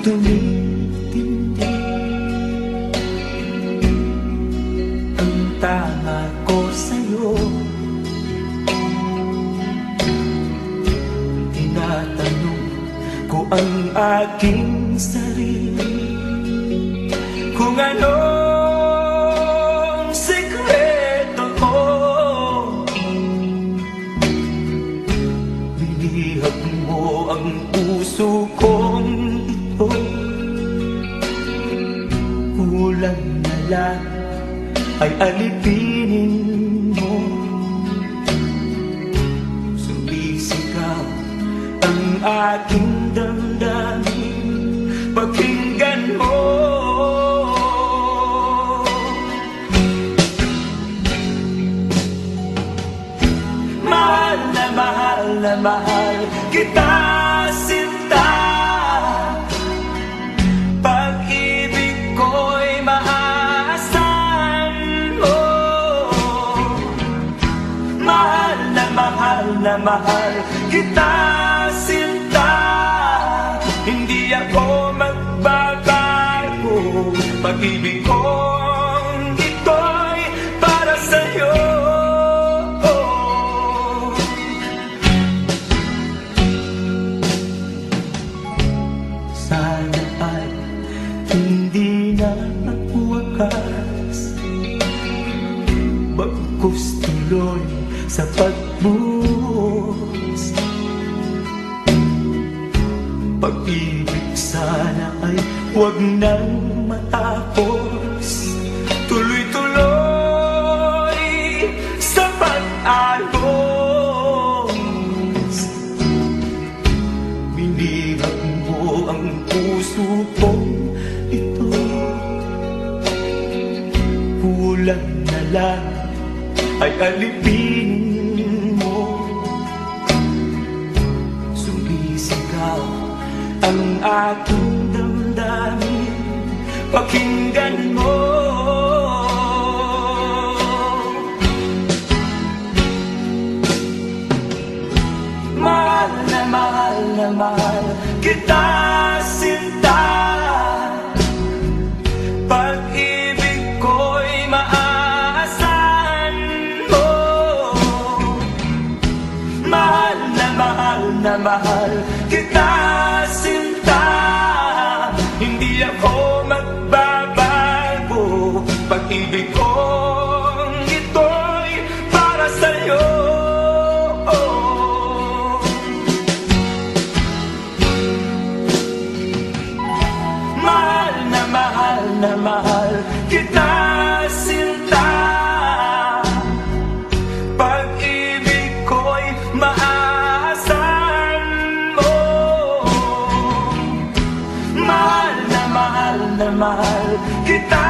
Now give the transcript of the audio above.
tumitindi. Ang tanga ko sa'yo, tinatanong ko ang aking sarili kung anong sekreto ko. Binihag mo ang puso kong ito, kulang na lang ay alipinin mo. Sumisigaw ang aking damdamin, pakinggan mo. Mahal na mahal na mahal kita, sinta. Pag-ibig ko'y maaasahan mo. Mahal na mahal kita, sinta. Hindi ako magbabago. Pag-ibig kong ito'y para sa'yo. Sana ay hindi na magwakas, bagkus tuloy sa pagbuhos. Pag-ibig sana ay huwag nang matapos, tuloy-tuloy sa pag-agos. Binihag mo ang puso kong ito, kulang na lang ay alipinin mo. Sumisigaw ang aking damdamin, pakinggan mo. Mahal na mahal kita, sinta. Pag-ibig ko'y maaasahan mo. Mahal na mahal kita, sinta. Hindi ako magbabago. Pag-ibig kong ito'y para sa'yo. Mahal na mahal kita, sinta. Pag-ibig ko'y maaasahan mo. Mahal na mahal kita,